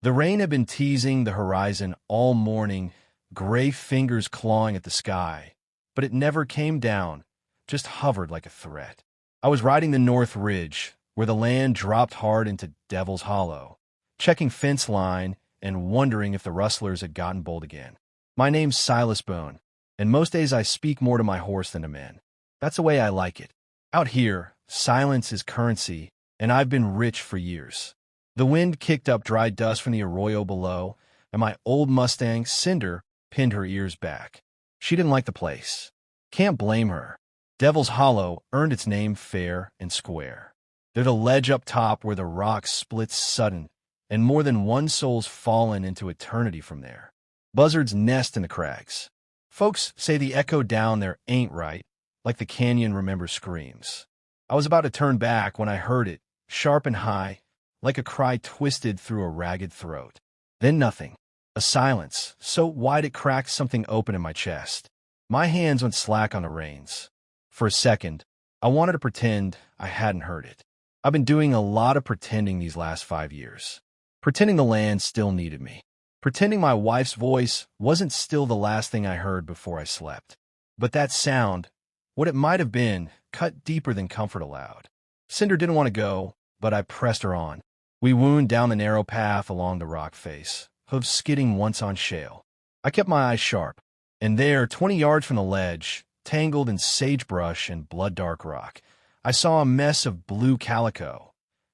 The rain had been teasing the horizon all morning, gray fingers clawing at the sky, but it never came down, just hovered like a threat. I was riding the North Ridge, where the land dropped hard into Devil's Hollow, checking fence line and wondering if the rustlers had gotten bold again. My name's Silas Boone, and most days I speak more to my horse than to men. That's the way I like it. Out here, silence is currency, and I've been rich for years. The wind kicked up dry dust from the arroyo below, and my old Mustang, Cinder, pinned her ears back. She didn't like the place. Can't blame her. Devil's Hollow earned its name fair and square. There's a ledge up top where the rock splits sudden, and more than one soul's fallen into eternity from there. Buzzards nest in the crags. Folks say the echo down there ain't right, like the canyon remembers screams. I was about to turn back when I heard it, sharp and high, like a cry twisted through a ragged throat. Then nothing. A silence, so wide it cracked something open in my chest. My hands went slack on the reins. For a second, I wanted to pretend I hadn't heard it. I've been doing a lot of pretending these last 5 years. Pretending the land still needed me. Pretending my wife's voice wasn't still the last thing I heard before I slept. But that sound, what it might have been, cut deeper than comfort allowed. Cinder didn't want to go, but I pressed her on. We wound down the narrow path along the rock face, hooves skidding once on shale. I kept my eyes sharp, and there, 20 yards from the ledge, tangled in sagebrush and blood-dark rock, I saw a mess of blue calico,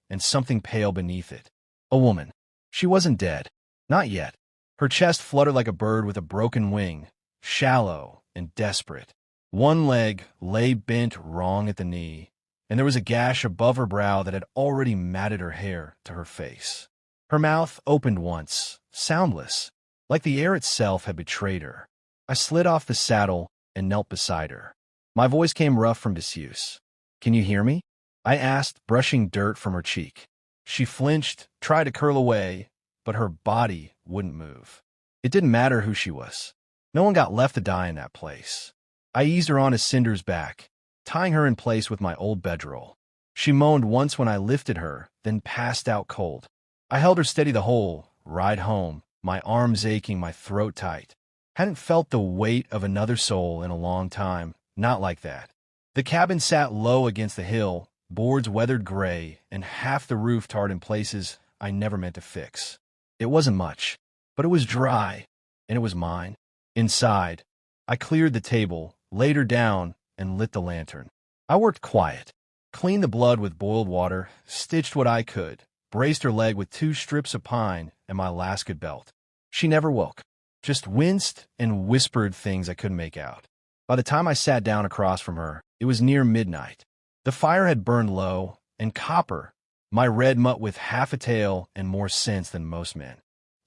and something pale beneath it. A woman. She wasn't dead. Not yet. Her chest fluttered like a bird with a broken wing, shallow and desperate. One leg lay bent wrong at the knee, and there was a gash above her brow that had already matted her hair to her face. Her mouth opened once, soundless, like the air itself had betrayed her. I slid off the saddle and knelt beside her. My voice came rough from disuse. "Can you hear me?" I asked, brushing dirt from her cheek. She flinched, tried to curl away, but her body wouldn't move. It didn't matter who she was. No one got left to die in that place. I eased her onto Cinder's back, tying her in place with my old bedroll. She moaned once when I lifted her, then passed out cold. I held her steady the whole ride home, my arms aching, my throat tight. Hadn't felt the weight of another soul in a long time, not like that. The cabin sat low against the hill, boards weathered gray, and half the roof tarred in places I never meant to fix. It wasn't much, but it was dry, and it was mine. Inside, I cleared the table, laid her down, and lit the lantern. I worked quiet, cleaned the blood with boiled water, stitched what I could, braced her leg with 2 strips of pine and my lasket belt. She never woke, just winced and whispered things I couldn't make out. By the time I sat down across from her, it was near midnight. The fire had burned low, and Copper, my red mutt with half a tail and more sense than most men,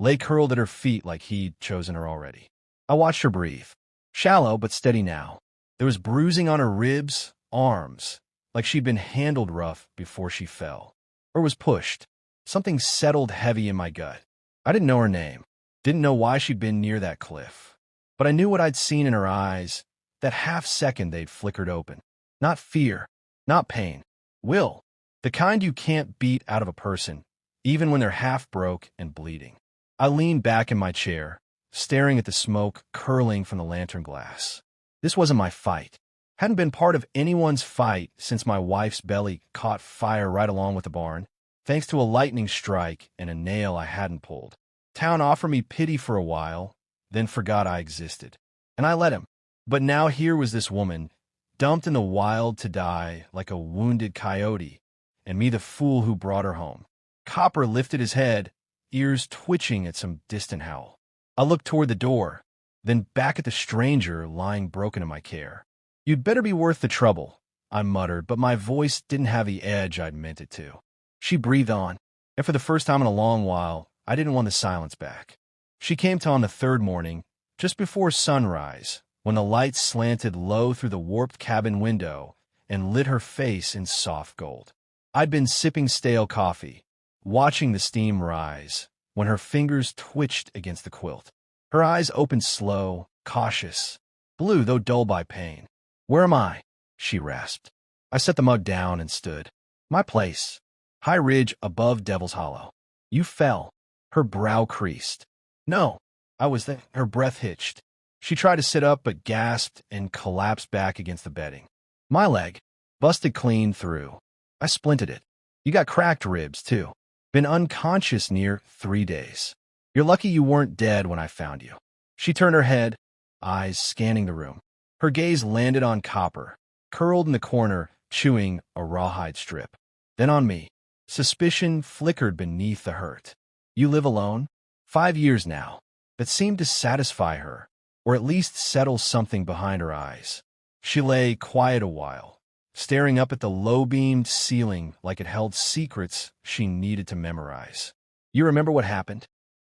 lay curled at her feet like he'd chosen her already. I watched her breathe. Shallow but steady now. There was bruising on her ribs, arms, like she'd been handled rough before she fell. Or was pushed. Something settled heavy in my gut. I didn't know her name. Didn't know why she'd been near that cliff. But I knew what I'd seen in her eyes, that half second they'd flickered open. Not fear. Not pain. Will. The kind you can't beat out of a person, even when they're half broke and bleeding. I leaned back in my chair, staring at the smoke curling from the lantern glass. This wasn't my fight. Hadn't been part of anyone's fight since my wife's belly caught fire right along with the barn, thanks to a lightning strike and a nail I hadn't pulled. Town offered me pity for a while, then forgot I existed. And I let him. But now here was this woman, dumped in the wild to die like a wounded coyote, and me the fool who brought her home. Copper lifted his head, ears twitching at some distant howl. I looked toward the door, then back at the stranger lying broken in my care. "You'd better be worth the trouble," I muttered, but my voice didn't have the edge I'd meant it to. She breathed on, and for the first time in a long while, I didn't want the silence back. She came to on the 3rd morning, just before sunrise, when the light slanted low through the warped cabin window and lit her face in soft gold. I'd been sipping stale coffee, watching the steam rise, when her fingers twitched against the quilt. Her eyes opened slow, cautious, blue though dull by pain. "Where am I?" she rasped. I set the mug down and stood. "My place. High ridge above Devil's Hollow. You fell. Her brow creased. No, I was there. Her breath hitched. She tried to sit up but gasped and collapsed back against the bedding. My leg. Busted clean through. I splinted it. You got cracked ribs, too. Been unconscious near 3 days. You're lucky you weren't dead when I found you. She turned her head, eyes scanning the room. Her gaze landed on Copper, curled in the corner, chewing a rawhide strip. Then on me. Suspicion flickered beneath the hurt. You live alone? 5 years now. That seemed to satisfy her, or at least settle something behind her eyes. She lay quiet a while, staring up at the low-beamed ceiling like it held secrets she needed to memorize. You remember what happened?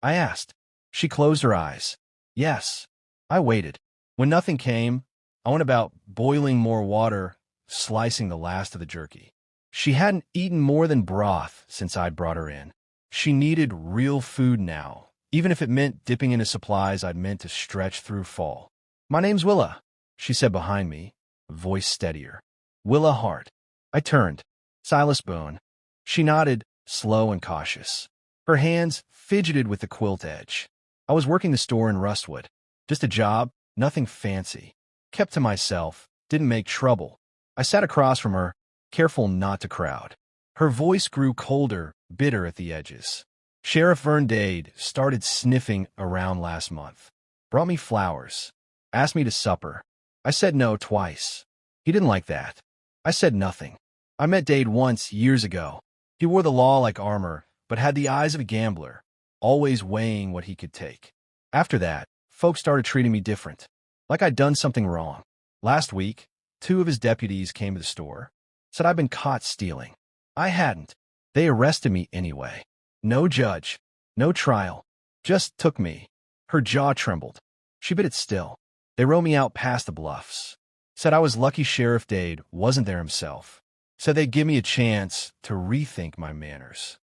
I asked. She closed her eyes. Yes. I waited. When nothing came, I went about boiling more water, slicing the last of the jerky. She hadn't eaten more than broth since I'd brought her in. She needed real food now, even if it meant dipping into supplies I'd meant to stretch through fall. My name's Willa, she said behind me, voice steadier. Willa Hart. I turned. Silas Boone. She nodded, slow and cautious. Her hands fidgeted with the quilt edge. I was working the store in Rustwood. Just a job, nothing fancy. Kept to myself, didn't make trouble. I sat across from her, careful not to crowd. Her voice grew colder, bitter at the edges. Sheriff Vern Dade started sniffing around last month. Brought me flowers. Asked me to supper. I said no twice. He didn't like that. I said nothing. I met Dade once, years ago. He wore the law like armor, but had the eyes of a gambler, always weighing what he could take. After that, folks started treating me different, like I'd done something wrong. Last week, 2 of his deputies came to the store, said I'd been caught stealing. I hadn't. They arrested me anyway. No judge, no trial, just took me. Her jaw trembled. She bit it still. They rowed me out past the bluffs. Said I was lucky Sheriff Dade wasn't there himself. Said they'd give me a chance to rethink my manners.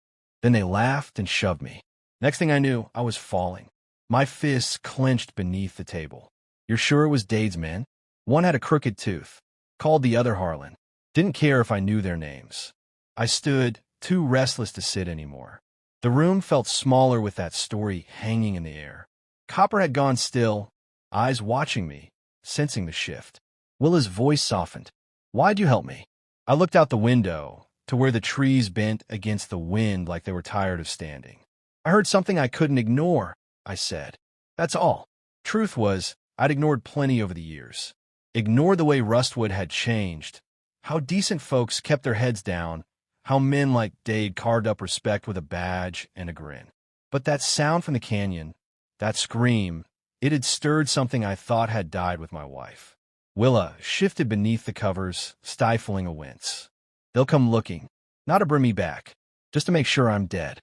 Then they laughed and shoved me. Next thing I knew, I was falling. My fists clenched beneath the table. You're sure it was Dade's men? One had a crooked tooth. Called the other Harlan. Didn't care if I knew their names. I stood, too restless to sit anymore. The room felt smaller with that story hanging in the air. Copper had gone still, eyes watching me, sensing the shift. Willa's voice softened. Why'd you help me? I looked out the window, to where the trees bent against the wind like they were tired of standing. I heard something I couldn't ignore, I said. That's all. Truth was, I'd ignored plenty over the years. Ignored the way Rustwood had changed, how decent folks kept their heads down, how men like Dade carved up respect with a badge and a grin. But that sound from the canyon, that scream, it had stirred something I thought had died with my wife. Willa shifted beneath the covers, stifling a wince. They'll come looking, not to bring me back, just to make sure I'm dead.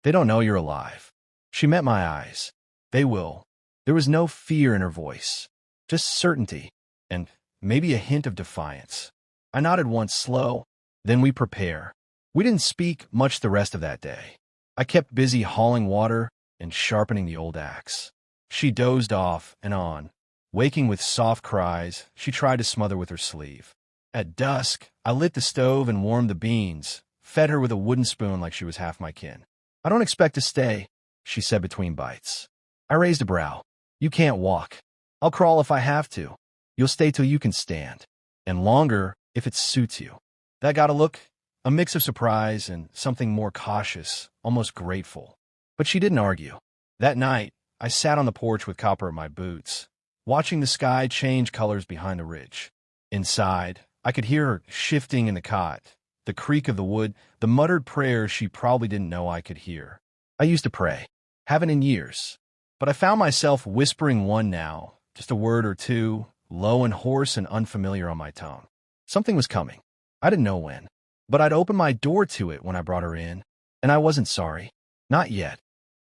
They don't know you're alive. She met my eyes. They will. There was no fear in her voice, just certainty, and maybe a hint of defiance. I nodded once slow, then we prepare. We didn't speak much the rest of that day. I kept busy hauling water and sharpening the old axe. She dozed off and on. Waking with soft cries, she tried to smother with her sleeve. At dusk, I lit the stove and warmed the beans, fed her with a wooden spoon like she was half my kin. I don't expect to stay, she said between bites. I raised a brow. You can't walk. I'll crawl if I have to. You'll stay till you can stand. And longer if it suits you. That got a look, a mix of surprise and something more cautious, almost grateful. But she didn't argue. That night, I sat on the porch with Copper at my boots, watching the sky change colors behind the ridge. Inside, I could hear her shifting in the cot, the creak of the wood, the muttered prayers she probably didn't know I could hear. I used to pray. Haven't in years. But I found myself whispering one now, just a word or two, low and hoarse and unfamiliar on my tongue. Something was coming. I didn't know when. But I'd opened my door to it when I brought her in, and I wasn't sorry. Not yet.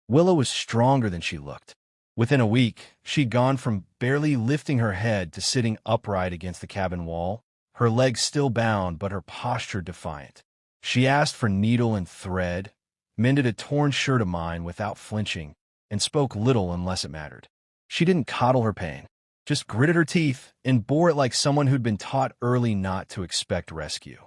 Willa was stronger than she looked. Within a week, she'd gone from barely lifting her head to sitting upright against the cabin wall, her legs still bound but her posture defiant. She asked for needle and thread, mended a torn shirt of mine without flinching, and spoke little unless it mattered. She didn't coddle her pain, just gritted her teeth and bore it like someone who'd been taught early not to expect rescue.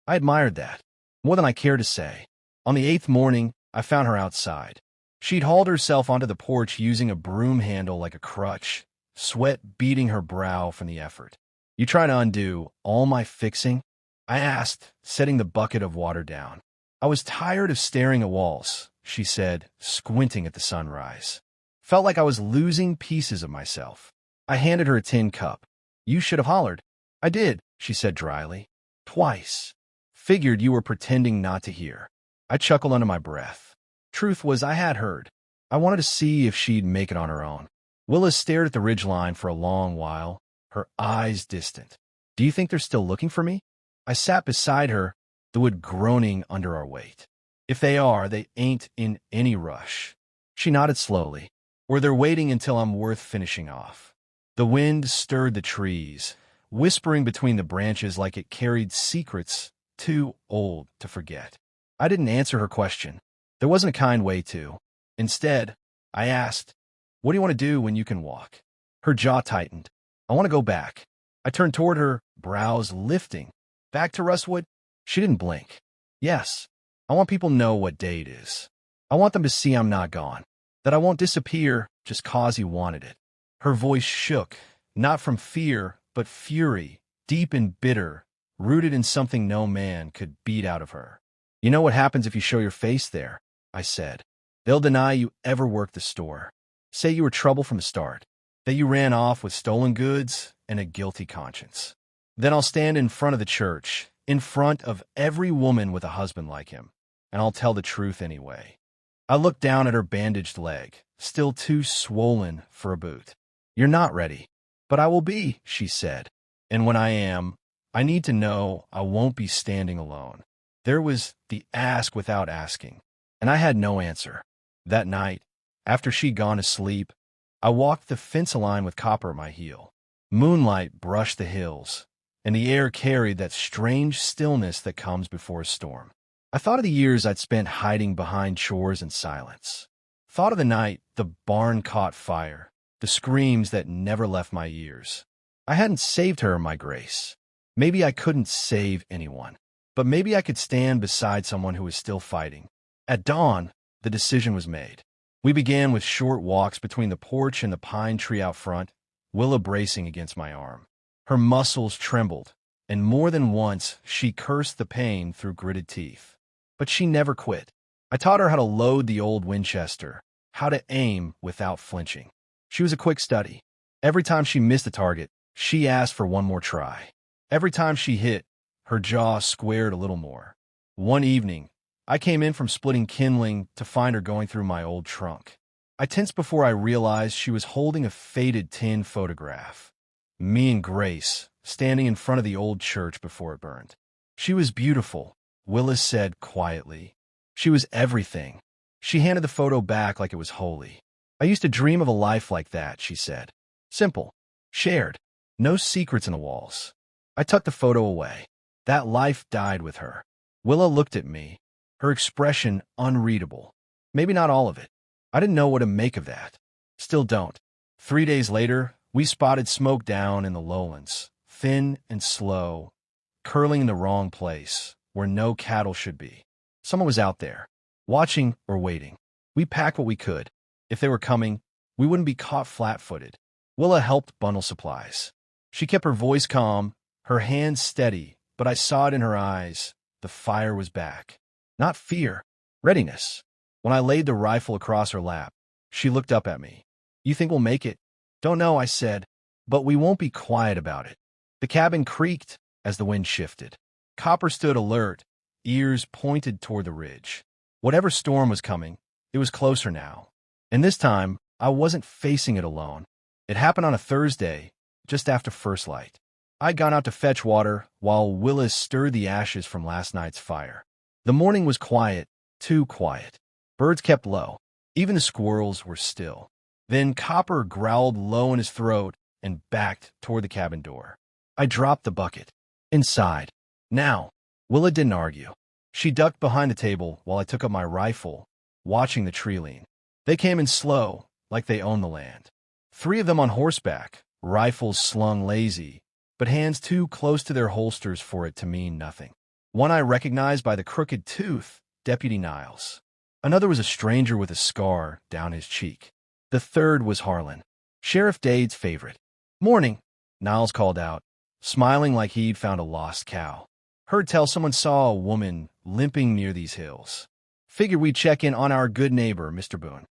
I admired that, more than I cared to say. On the 8th morning, I found her outside. She'd hauled herself onto the porch using a broom handle like a crutch, sweat beading her brow from the effort. "You trying to undo all my fixing?" I asked, setting the bucket of water down. "I was tired of staring at walls," she said, squinting at the sunrise. Felt like I was losing pieces of myself. I handed her a tin cup. "You should have hollered." "I did," she said dryly. "Twice. Figured you were pretending not to hear." I chuckled under my breath. Truth was, I had heard. I wanted to see if she'd make it on her own. Willa stared at the ridgeline for a long while, her eyes distant. "Do you think they're still looking for me?" I sat beside her, the wood groaning under our weight. "If they are, they ain't in any rush." She nodded slowly. "Or they're waiting until I'm worth finishing off." The wind stirred the trees, whispering between the branches like it carried secrets too old to forget. I didn't answer her question. There wasn't a kind way to. Instead, I asked, "What do you want to do when you can walk?" Her jaw tightened. "I want to go back." I turned toward her, brows lifting. "Back to Rustwood?" She didn't blink. "Yes. I want people to know what day it is. I want them to see I'm not gone, that I won't disappear just 'cause you wanted it." Her voice shook, not from fear, but fury, deep and bitter, rooted in something no man could beat out of her. "You know what happens if you show your face there," I said. "They'll deny you ever worked the store. Say you were trouble from the start, that you ran off with stolen goods and a guilty conscience. Then I'll stand in front of the church, in front of every woman with a husband like him, and I'll tell the truth anyway." I looked down at her bandaged leg, still too swollen for a boot. "You're not ready, but I will be," she said. "And when I am, I need to know I won't be standing alone." There was the ask without asking, and I had no answer. That night, after she'd gone to sleep, I walked the fence line with Copper at my heel. Moonlight brushed the hills, and the air carried that strange stillness that comes before a storm. I thought of the years I'd spent hiding behind chores and silence. Thought of the night the barn caught fire, the screams that never left my ears. I hadn't saved her, my Grace. Maybe I couldn't save anyone, but maybe I could stand beside someone who was still fighting. At dawn, the decision was made. We began with short walks between the porch and the pine tree out front, Willa bracing against my arm. Her muscles trembled, and more than once she cursed the pain through gritted teeth. But she never quit. I taught her how to load the old Winchester, how to aim without flinching. She was a quick study. Every time she missed a target, she asked for one more try. Every time she hit, her jaw squared a little more. One evening, I came in from splitting kindling to find her going through my old trunk. I tensed before I realized she was holding a faded tin photograph. Me and Grace, standing in front of the old church before it burned. She was beautiful, Willa said quietly. She was everything. She handed the photo back like it was holy. "I used to dream of a life like that," she said. "Simple. Shared. No secrets in the walls." I tucked the photo away. That life died with her. Willa looked at me, her expression unreadable. Maybe not all of it. I didn't know what to make of that. Still don't. 3 days later, we spotted smoke down in the lowlands, thin and slow, curling in the wrong place, where no cattle should be. Someone was out there, watching or waiting. We packed what we could. If they were coming, we wouldn't be caught flat-footed. Willa helped bundle supplies. She kept her voice calm, her hands steady, but I saw it in her eyes. The fire was back. Not fear, readiness. When I laid the rifle across her lap, she looked up at me. "You think we'll make it?" "Don't know," I said, "but we won't be quiet about it." The cabin creaked as the wind shifted. Copper stood alert, ears pointed toward the ridge. Whatever storm was coming, it was closer now. And this time, I wasn't facing it alone. It happened on a Thursday, just after first light. I'd gone out to fetch water while Willis stirred the ashes from last night's fire. The morning was quiet, too quiet. Birds kept low. Even the squirrels were still. Then Copper growled low in his throat and backed toward the cabin door. I dropped the bucket. Inside. Now. Willa didn't argue. She ducked behind the table while I took up my rifle, watching the tree lean. They came in slow, like they owned the land. 3 of them on horseback, rifles slung lazy, but hands too close to their holsters for it to mean nothing. One I recognized by the crooked tooth, Deputy Niles. Another was a stranger with a scar down his cheek. The third was Harlan, Sheriff Dade's favorite. "Morning," Niles called out, smiling like he'd found a lost cow. "Heard tell someone saw a woman limping near these hills. Figured we'd check in on our good neighbor, Mr. Boone."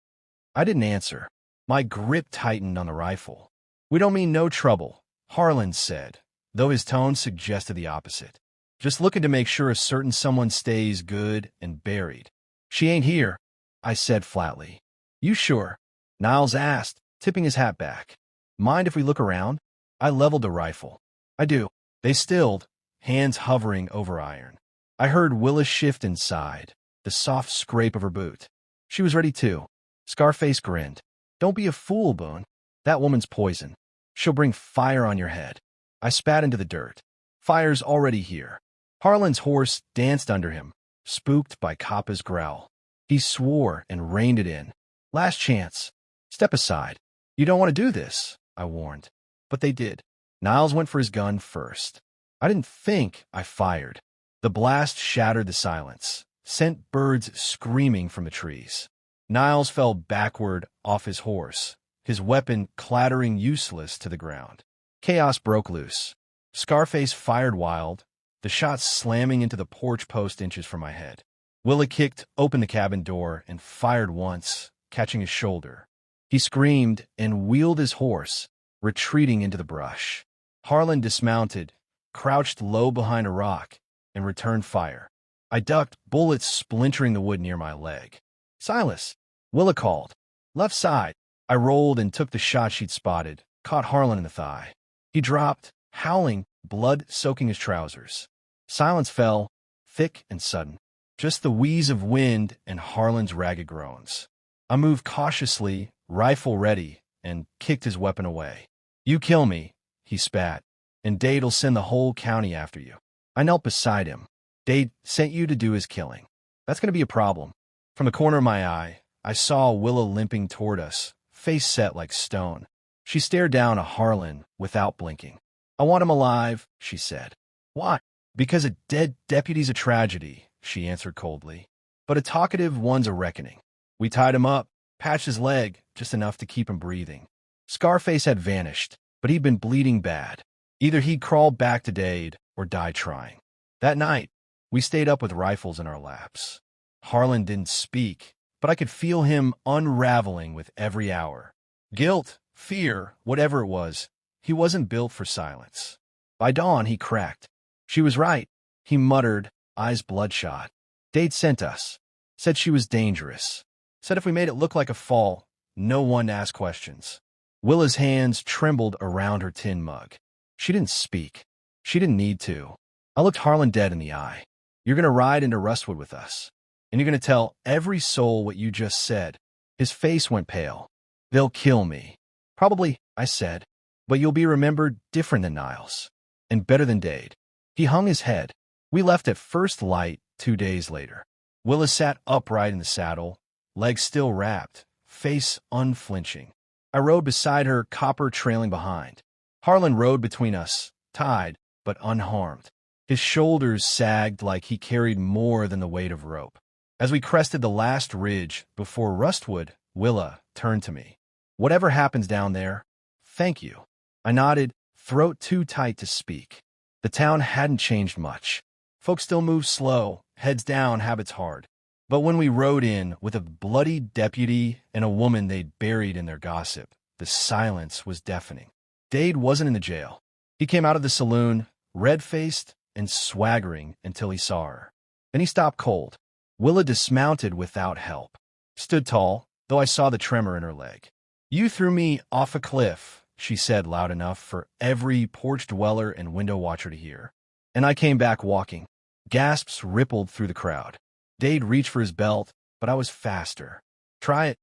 I didn't answer. My grip tightened on the rifle. "We don't mean no trouble," Harlan said, though his tone suggested the opposite. "Just looking to make sure a certain someone stays good and buried." "She ain't here," I said flatly. "You sure?" Niles asked, tipping his hat back. "Mind if we look around?" I leveled the rifle. "I do." They stilled, hands hovering over iron. I heard Willa shift inside, the soft scrape of her boot. She was ready too. Scarface grinned. "Don't be a fool, Boone. That woman's poison. She'll bring fire on your head." I spat into the dirt. "Fire's already here." Harlan's horse danced under him, spooked by Kappa's growl. He swore and reined it in. "Last chance. Step aside. You don't want to do this," I warned. But they did. Niles went for his gun first. I didn't think I fired. The blast shattered the silence, sent birds screaming from the trees. Niles fell backward off his horse, his weapon clattering useless to the ground. Chaos broke loose. Scarface fired wild, the shot slamming into the porch post inches from my head. Willa kicked open the cabin door and fired once, catching his shoulder. He screamed and wheeled his horse, retreating into the brush. Harlan dismounted, crouched low behind a rock, and returned fire. I ducked, bullets splintering the wood near my leg. "Silas," Willa called. "Left side." I rolled and took the shot she'd spotted, caught Harlan in the thigh. He dropped, howling, blood soaking his trousers. Silence fell, thick and sudden. Just the wheeze of wind and Harlan's ragged groans. I moved cautiously, rifle ready, and kicked his weapon away. "You kill me," he spat, "and Dade'll send the whole county after you." I knelt beside him. "Dade sent you to do his killing. That's going to be a problem." From the corner of my eye, I saw Willa limping toward us, face set like stone. She stared down at Harlan without blinking. "I want him alive," she said. "Why?" "Because a dead deputy's a tragedy," she answered coldly. "But a talkative one's a reckoning. We tied him up, patched his leg, just enough to keep him breathing. Scarface had vanished, but he'd been bleeding bad. Either he'd crawled back to Dade or die trying. That night, we stayed up with rifles in our laps. Harlan didn't speak, but I could feel him unraveling with every hour. Guilt, fear, whatever it was, he wasn't built for silence. By dawn, he cracked. "She was right," he muttered, eyes bloodshot. "Dade sent us. Said she was dangerous. Said if we made it look like a fall, no one asked questions." Willa's hands trembled around her tin mug. She didn't speak. She didn't need to. I looked Harlan dead in the eye. "You're going to ride into Rustwood with us, and you're going to tell every soul what you just said." His face went pale. "They'll kill me." "Probably," I said, "but you'll be remembered different than Niles, and better than Dade." He hung his head. We left at first light 2 days later. Willa sat upright in the saddle, legs still wrapped, face unflinching. I rode beside her, copper trailing behind. Harlan rode between us, tied but unharmed. His shoulders sagged like he carried more than the weight of rope. As we crested the last ridge before Rustwood, Willa turned to me. "Whatever happens down there, thank you." I nodded, throat too tight to speak. The town hadn't changed much. Folks still moved slow, heads down, habits hard. But when we rode in with a bloody deputy and a woman they'd buried in their gossip, the silence was deafening. Dade wasn't in the jail. He came out of the saloon, red-faced and swaggering until he saw her. Then he stopped cold. Willa dismounted without help. Stood tall, though I saw the tremor in her leg. "You threw me off a cliff," she said loud enough for every porch dweller and window watcher to hear. And I came back walking. Gasps rippled through the crowd. Dade reached for his belt, but I was faster. "Try it,"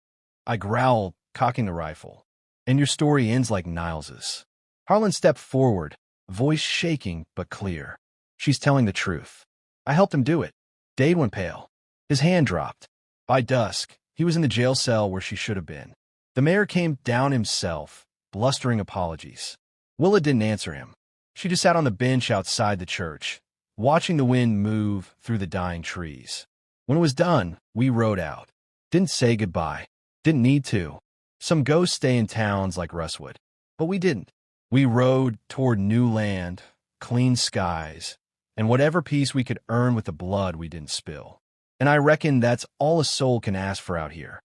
I growled, cocking the rifle. "And your story ends like Niles's." Harlan stepped forward, voice shaking but clear. "She's telling the truth." I helped him do it. Dade went pale. His hand dropped. By dusk, he was in the jail cell where she should have been. The mayor came down himself, blustering apologies. Willa didn't answer him. She just sat on the bench outside the church, watching the wind move through the dying trees. When it was done, we rode out. Didn't say goodbye. Didn't need to. Some ghosts stay in towns like Russwood. But we didn't. We rode toward new land, clean skies, and whatever peace we could earn with the blood we didn't spill. And I reckon that's all a soul can ask for out here.